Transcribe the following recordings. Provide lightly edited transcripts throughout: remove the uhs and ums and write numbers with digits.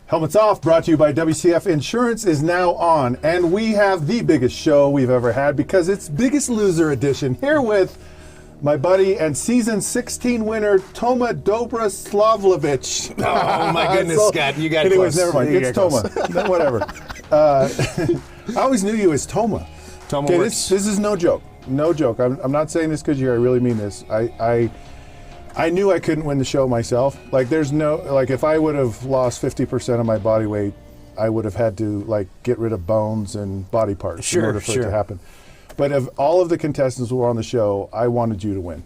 Helmets Off, brought to you by WCF Insurance, is now on, and we have the biggest show we've ever had because it's Biggest Loser edition. Here with my buddy and season 16 winner, Toma Dobrosavljevic. Oh my goodness, Scott, you got it. Anyways, close. never mind. It's Toma. No, whatever. I always knew you as Toma. Toma Okay, works. this is no joke. No joke. I'm not saying this because I really mean this. I knew I couldn't win the show myself. Like, there's no, like, if I would have lost 50% of my body weight, I would have had to, like, get rid of bones and body parts in order for it to happen. But if all of the contestants were on the show, I wanted you to win.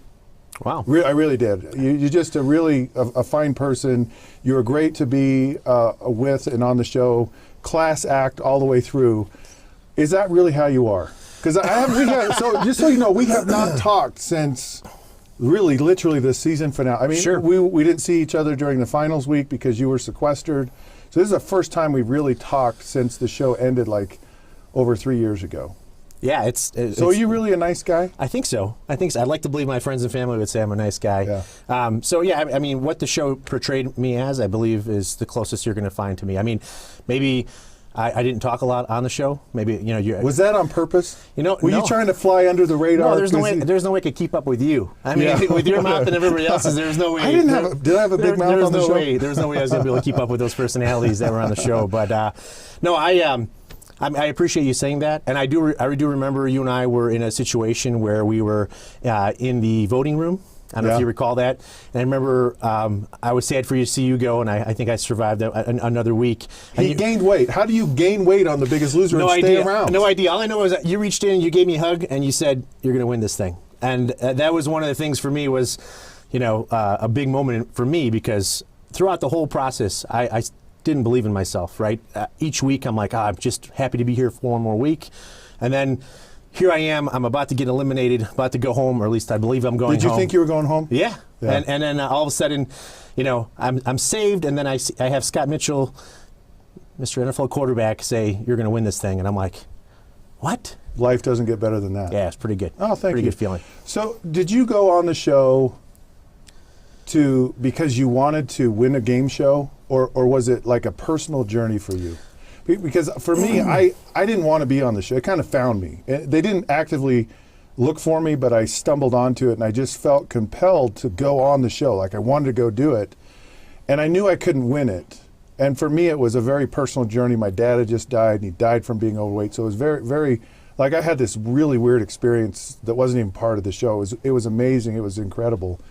Wow. I really did. You're just a fine person. You were great to be with and on the show. Class act all the way through. Is that really how you are? Because so just so you know, we have not talked since really literally the season finale. I mean, we didn't see each other during the finals week because you were sequestered. So this is the first time we've really talked since the show ended, like over 3 years ago. Yeah, so are you really a nice guy? I think so. I'd like to believe my friends and family would say I'm a nice guy. Yeah. So yeah, I mean, what the show portrayed me as, I believe, is the closest you're going to find to me. I mean, maybe I didn't talk a lot on the show. Maybe was that on purpose? Were you trying to fly under the radar? No, there's no way I could keep up with you. I mean, with your mouth and everybody else's, there's no way. Did I have a big mouth on the show? There's no way I was going to be able to keep up with those personalities that were on the show. But no, I appreciate you saying that, and I do remember you and I were in a situation where we were in the voting room. I don't know if you recall that. And I remember I was sad for you to see you go, and I think I survived another week. He gained weight. How do you gain weight on The Biggest Loser and stay around? No idea. All I know was that you reached in, you gave me a hug, and you said, you're going to win this thing. And that was one of the things for me was, a big moment for me because throughout the whole process, I didn't believe in myself, right? Each week I'm like, I'm just happy to be here for one more week. And then here I am, I'm about to get eliminated, about to go home, or at least I believe I'm going home. Did you think you were going home? Yeah. And then all of a sudden, I'm saved, and then I have Scott Mitchell, Mr. NFL quarterback, say, you're going to win this thing. And I'm like, what? Life doesn't get better than that. Yeah, it's pretty good. Oh, thank you. Pretty good feeling. So did you go on the show because you wanted to win a game show, or was it like a personal journey for you? Because for me, I didn't want to be on the show. It kind of found me. They didn't actively look for me, but I stumbled onto it, and I just felt compelled to go on the show. Like I wanted to go do it, and I knew I couldn't win it. And for me, it was a very personal journey. My dad had just died, and he died from being overweight. So it was very, very, like I had this really weird experience that wasn't even part of the show. It was amazing. It was incredible.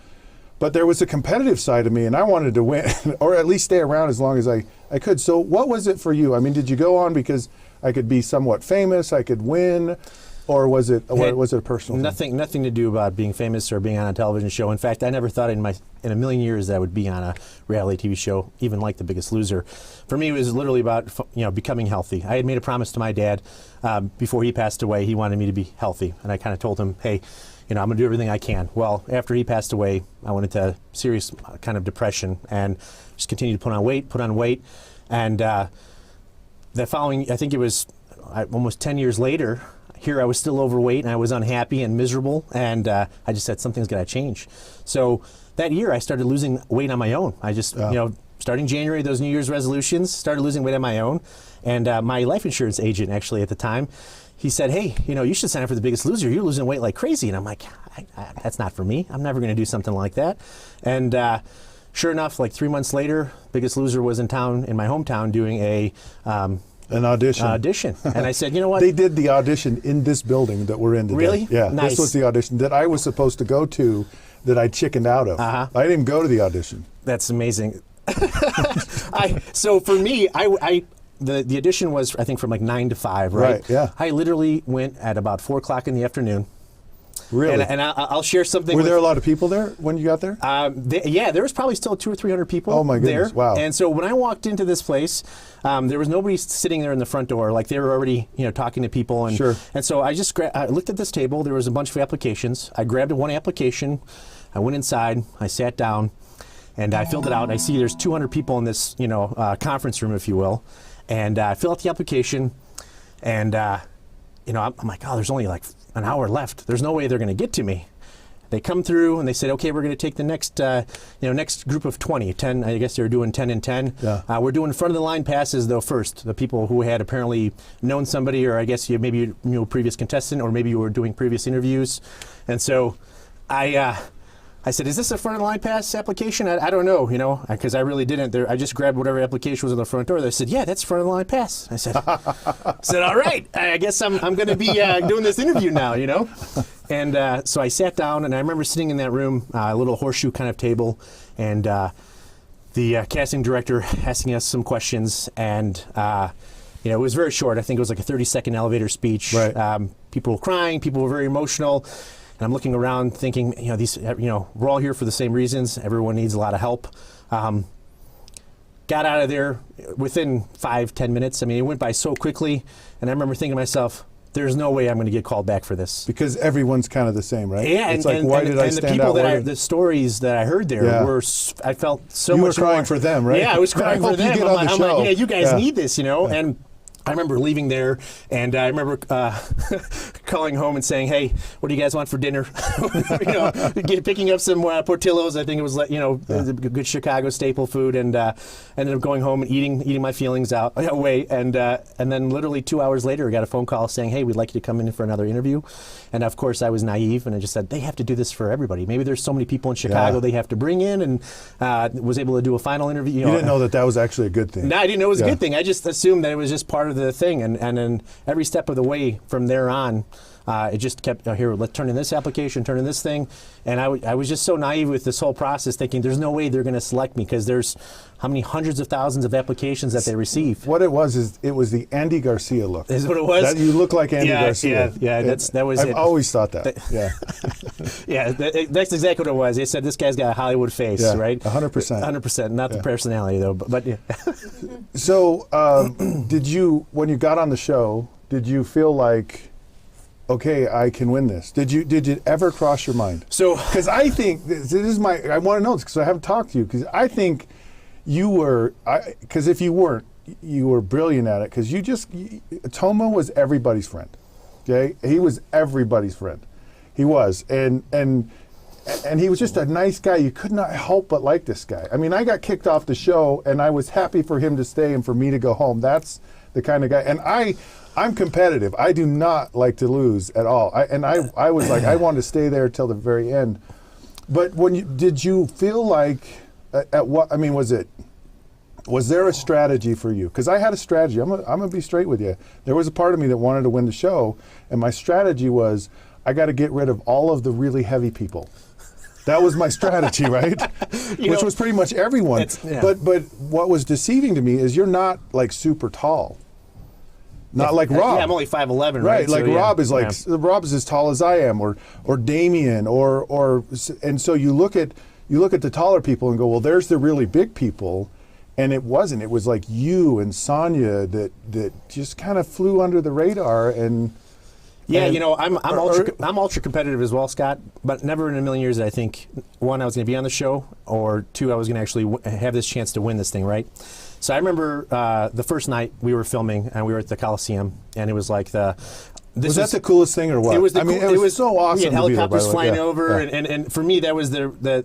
But there was a competitive side of me, and I wanted to win, or at least stay around as long as I could. So what was it for you? I mean, did you go on because I could be somewhat famous, I could win, or was it a personal thing? Nothing to do about being famous or being on a television show. In fact, I never thought in a million years that I would be on a reality TV show, even like The Biggest Loser. For me, it was literally about becoming healthy. I had made a promise to my dad before he passed away. He wanted me to be healthy, and I kind of told him, hey, I'm going to do everything I can. Well, after he passed away, I went into serious kind of depression and just continued to put on weight. And the following, I think it was almost 10 years later, here I was still overweight and I was unhappy and miserable. And I just said, something's got to change. So that year I started losing weight on my own. I just, starting January, those New Year's resolutions, started losing weight on my own. And my life insurance agent actually at the time, he said, hey, you should sign up for The Biggest Loser. You're losing weight like crazy. And I'm like, that's not for me. I'm never going to do something like that. And sure enough, like 3 months later, Biggest Loser was in town, in my hometown, doing an audition. And I said, you know what? They did the audition in this building that we're in today. Really? Yeah. Nice. This was the audition that I was supposed to go to that I chickened out of. I didn't even go to the audition. That's amazing. So for me, the audition was, I think, from like 9 to 5, right? Right, yeah. I literally went at about 4 o'clock in the afternoon. Really? And I'll share something. Were there a lot of people there when you got there? There was probably still 200 or 300 people. Oh my goodness! There. Wow. And so when I walked into this place, there was nobody sitting there in the front door. Like they were already, talking to people. And sure. And so I just I looked at this table. There was a bunch of applications. I grabbed one application. I went inside. I sat down, and I filled it out. I see there's 200 people in this, conference room, if you will. And I fill out the application, and I'm like, oh, there's only like an hour left. There's no way they're going to get to me. they come through and they said, okay, we're going to take the next, next group of 20, 10. I guess they were doing 10 and 10. Yeah. We're doing front of the line passes though first. The people who had apparently known somebody, or I guess maybe you knew a previous contestant, or maybe you were doing previous interviews. And so I said, is this a front of the line pass application? I don't know, because I really didn't. I just grabbed whatever application was on the front door. They said, yeah, that's front of the line pass. I said, all right, I guess I'm going to be doing this interview now, And so I sat down, and I remember sitting in that room, a little horseshoe kind of table, and the casting director asking us some questions, and it was very short. I think it was like a 30-second elevator speech. Right. People were crying. People were very emotional. And I'm looking around thinking, we're all here for the same reasons. Everyone needs a lot of help. Got out of there within 5-10 minutes. I mean, it went by so quickly. And I remember thinking to myself, there's no way I'm going to get called back for this. Because everyone's kind of the same, right? Yeah, it's like, why did I stand out? The stories that I heard there were, I felt so much more. You were crying for them, right? Yeah, I was crying for them. I'm like, you guys need this, And I remember leaving there, and I remember calling home and saying, "Hey, what do you guys want for dinner?" Picking up some Portillo's. I think it was good Chicago staple food, and ended up going home and eating my feelings away. And then literally 2 hours later, I got a phone call saying, "Hey, we'd like you to come in for another interview." And of course, I was naive, and I just said, "They have to do this for everybody. Maybe there's so many people in Chicago they have to bring in," and was able to do a final interview. You didn't know that was actually a good thing. No, I didn't know it was a good thing. I just assumed that it was just part of the thing, and then every step of the way from there on, it just kept, here, let's turn in this application, turn in this thing, and I was just so naive with this whole process, thinking there's no way they're going to select me, because there's how many hundreds of thousands of applications that they receive. What it was is it was the Andy Garcia look. Is what it was? You look like Andy Garcia. Yeah, that was it. I've always thought that. Yeah, that's exactly what it was. They said this guy's got a Hollywood face, right? 100%. 100%, not the personality though, but yeah. So, did you, when you got on the show, did you feel like, okay, I can win this? Did you ever cross your mind? So, because I think I want to know this because I haven't talked to you, because I think you were, because if you weren't, you were brilliant at it, because Toma was everybody's friend. Okay, he was everybody's friend. He was, and he was just a nice guy. You could not help but like this guy. I mean, I got kicked off the show, and I was happy for him to stay and for me to go home. That's the kind of guy. And I'm competitive. I do not like to lose at all. I was like, I wanted to stay there till the very end. But did you feel like, was there a strategy for you? Because I had a strategy. I'm gonna be straight with you. There was a part of me that wanted to win the show, and my strategy was, I got to get rid of all of the really heavy people. That was my strategy, right? Which was pretty much everyone. But what was deceiving to me is you're not like super tall. Not like Rob. Yeah, I'm only 5'11", right? Like so, Rob is Rob is as tall as I am, or Damien, and so you look at the taller people and go, well, there's the really big people, and it wasn't. It was like you and Sonia that just kind of flew under the radar and. Yeah, I'm ultra competitive as well, Scott. But never in a million years did I think, one, I was going to be on the show, or two, I was going to actually have this chance to win this thing, right? So I remember the first night we were filming, and we were at the Coliseum, and it was like was that the coolest thing or what? It was. It was so awesome. We had helicopters flying over, yeah. and for me that was the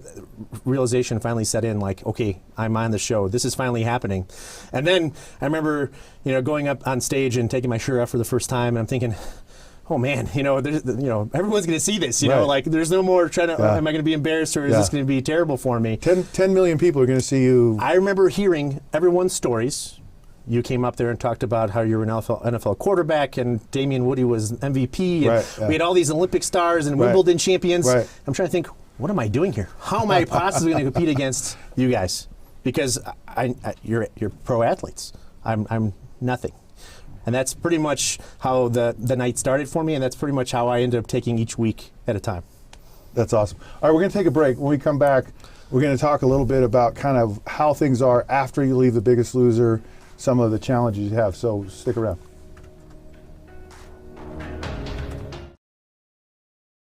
realization finally set in. Like, okay, I'm on the show. This is finally happening. And then I remember, going up on stage and taking my shirt off for the first time, and I'm thinking, oh man, everyone's going to see this. Like there's no more trying to. Am I going to be embarrassed, or is this going to be terrible for me? 10 million people are going to see you. I remember hearing everyone's stories. You came up there and talked about how you were an NFL quarterback, and Damien Woody was MVP, and we had all these Olympic stars and Wimbledon champions. Right. I'm trying to think, what am I doing here? How am I possibly going to compete against you guys? Because you're pro athletes. I'm nothing. And that's pretty much how the night started for me, and that's pretty much how I ended up taking each week at a time. That's awesome. All right, we're going to take a break. When we come back, we're going to talk a little bit about kind of how things are after you leave The Biggest Loser, some of the challenges you have. So stick around.